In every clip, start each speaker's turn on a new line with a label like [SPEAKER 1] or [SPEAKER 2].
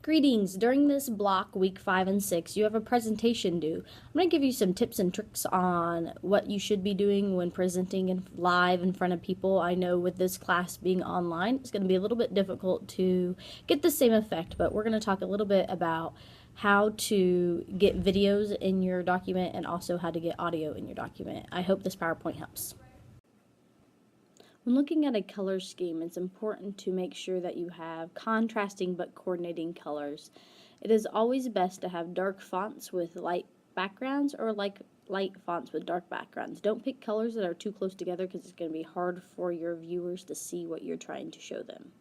[SPEAKER 1] Greetings! During this block, week 5 and 6, you have a presentation due. I'm going to give you some tips and tricks on what you should be doing when presenting live in front of people. I know with this class being online, it's going to be a little bit difficult to get the same effect, but we're going to talk a little bit about how to get videos in your document and also how to get audio in your document. I hope this PowerPoint helps. When looking at a color scheme, it's important to make sure that you have contrasting but coordinating colors. It is always best to have dark fonts with light backgrounds or light fonts with dark backgrounds. Don't pick colors that are too close together because it's going to be hard for your viewers to see what you're trying to show them.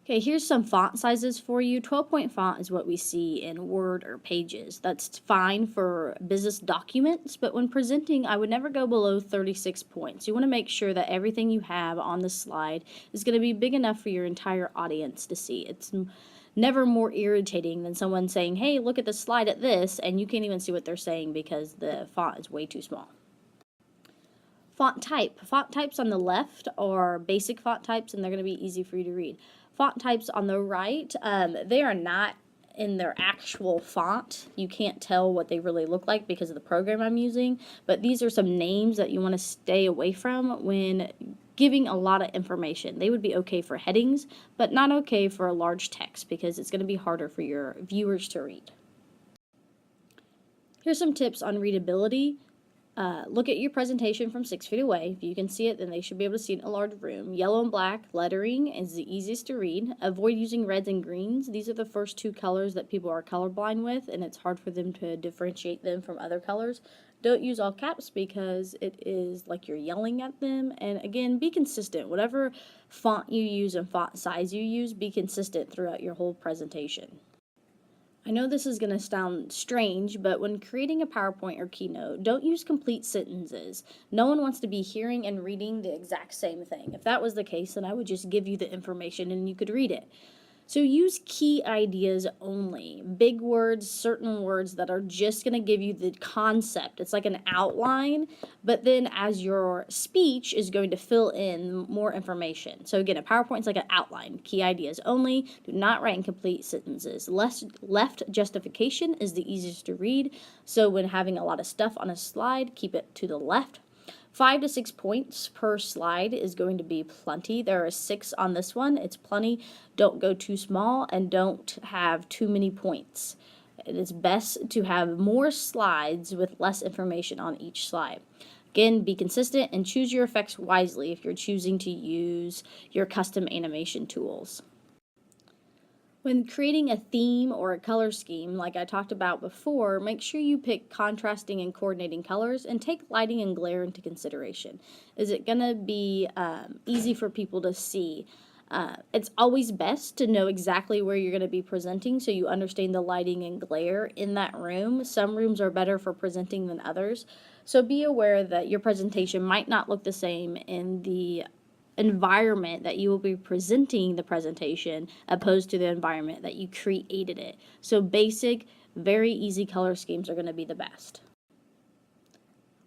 [SPEAKER 1] Okay, here's some font sizes for you. 12-point font is what we see in Word or Pages. That's fine for business documents, but when presenting, I would never go below 36 points. You want to make sure that everything you have on the slide is going to be big enough for your entire audience to see. It's never more irritating than someone saying, hey, look at the slide at this, and you can't even see what they're saying because the font is way too small. Font type. Font types on the left are basic font types, and they're going to be easy for you to read. Font types on the right, they are not in their actual font. You can't tell what they really look like because of the program I'm using, but these are some names that you want to stay away from when giving a lot of information. They would be okay for headings, but not okay for a large text because it's going to be harder for your viewers to read. Here's some tips on readability. Look at your presentation from 6 feet away. If you can see it, then they should be able to see it in a large room. Yellow and black lettering is the easiest to read. Avoid using reds and greens. These are the first two colors that people are colorblind with, and it's hard for them to differentiate them from other colors. Don't use all caps because it is like you're yelling at them. And again, be consistent. Whatever font you use and font size you use, be consistent throughout your whole presentation. I know this is going to sound strange, but when creating a PowerPoint or Keynote, don't use complete sentences. No one wants to be hearing and reading the exact same thing. If that was the case, then I would just give you the information and you could read it. So use key ideas only. Big words, certain words that are just going to give you the concept. It's like an outline, but then as your speech is going to fill in more information. So again, a PowerPoint is like an outline. Key ideas only. Do not write in complete sentences. Left justification is the easiest to read. So when having a lot of stuff on a slide, keep it to the left. 5 to 6 points per slide is going to be plenty. There are 6 on this one. It's plenty. Don't go too small and don't have too many points. It is best to have more slides with less information on each slide. Again, be consistent and choose your effects wisely if you're choosing to use your custom animation tools. When creating a theme or a color scheme, like I talked about before, make sure you pick contrasting and coordinating colors and take lighting and glare into consideration. Is it going to be easy for people to see? It's always best to know exactly where you're going to be presenting so you understand the lighting and glare in that room. Some rooms are better for presenting than others. So be aware that your presentation might not look the same in the environment that you will be presenting the presentation opposed to the environment that you created it. So basic, very easy color schemes are going to be the best.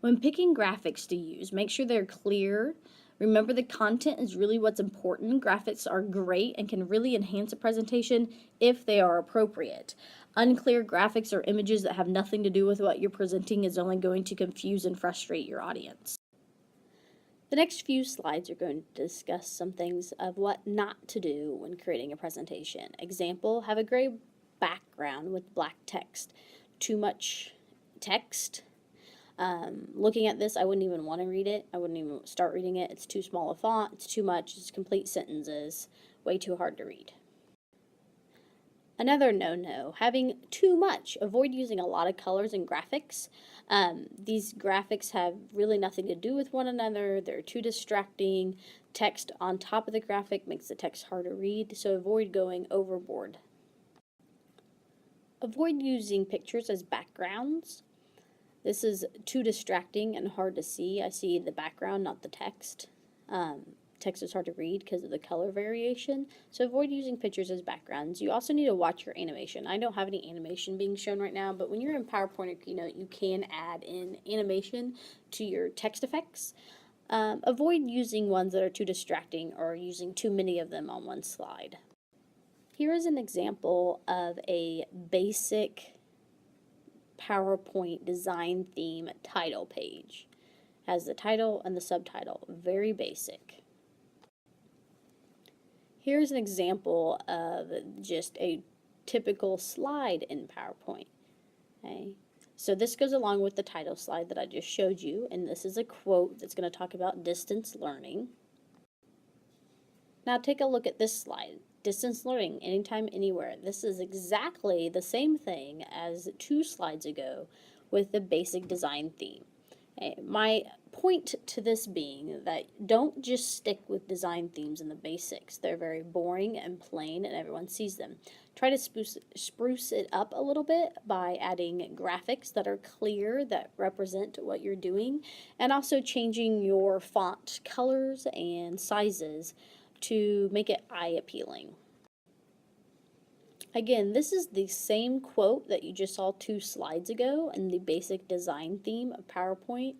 [SPEAKER 1] When picking graphics to use, make sure they're clear. Remember, the content is really what's important. Graphics are great and can really enhance a presentation if they are appropriate. Unclear graphics or images that have nothing to do with what you're presenting is only going to confuse and frustrate your audience. The next few slides are going to discuss some things of what not to do when creating a presentation. Example, have a gray background with black text. Too much text. Looking at this, I wouldn't even want to read it. I wouldn't even start reading it. It's too small a font. It's too much. It's complete sentences. Way too hard to read. Another no-no, having too much. Avoid using a lot of colors and graphics. These graphics have really nothing to do with one another. They're too distracting. Text on top of the graphic makes the text hard to read, so avoid going overboard. Avoid using pictures as backgrounds. This is too distracting and hard to see. I see the background, not the text. Text is hard to read because of the color variation, so avoid using pictures as backgrounds. You also need to watch your animation. I don't have any animation being shown right now, but when you're in PowerPoint or Keynote, you can add in animation to your text effects. Avoid using ones that are too distracting or using too many of them on one slide. Here is an example of a basic PowerPoint design theme title page. Has the title and the subtitle, very basic. Here's an example of just a typical slide in PowerPoint. Okay. So this goes along with the title slide that I just showed you, and this is a quote that's going to talk about distance learning. Now take a look at this slide. Distance learning, anytime, anywhere. This is exactly the same thing as 2 slides ago with the basic design theme. My point to this being that don't just stick with design themes and the basics. They're very boring and plain and everyone sees them. Try to spruce it up a little bit by adding graphics that are clear, that represent what you're doing, and also changing your font colors and sizes to make it eye appealing. Again, this is the same quote that you just saw 2 slides ago in the basic design theme of PowerPoint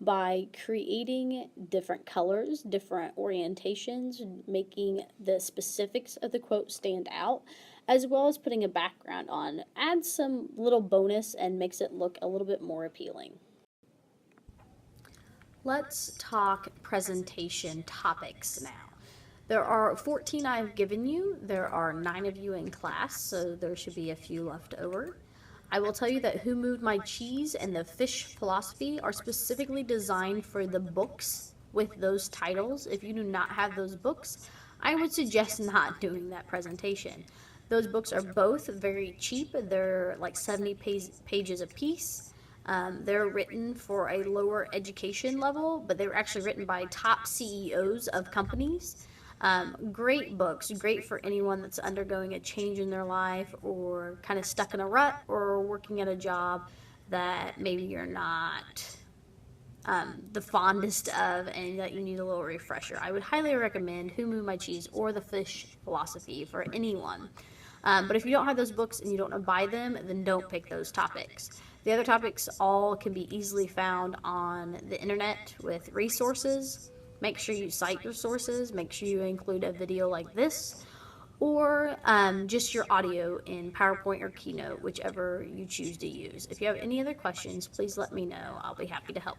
[SPEAKER 1] by creating different colors, different orientations, making the specifics of the quote stand out, as well as putting a background on. Adds some little bonus and makes it look a little bit more appealing. Let's talk presentation topics now. There are 14 I've given you. There are 9 of you in class, so there should be a few left over. I will tell you that Who Moved My Cheese and the Fish Philosophy are specifically designed for the books with those titles. If you do not have those books, I would suggest not doing that presentation. Those books are both very cheap. They're like 70 pages a piece. They're written for a lower education level, but they were actually written by top CEOs of companies. Great books, great for anyone that's undergoing a change in their life or kind of stuck in a rut or working at a job that maybe you're not the fondest of and that you need a little refresher. I would highly recommend Who Moved My Cheese or The Fish Philosophy for anyone. But if you don't have those books and you don't know to buy them, then don't pick those topics. The other topics all can be easily found on the internet with resources. Make sure you cite your sources. Make sure you include a video like this or just your audio in PowerPoint or Keynote, whichever you choose to use. If you have any other questions, please let me know. I'll be happy to help.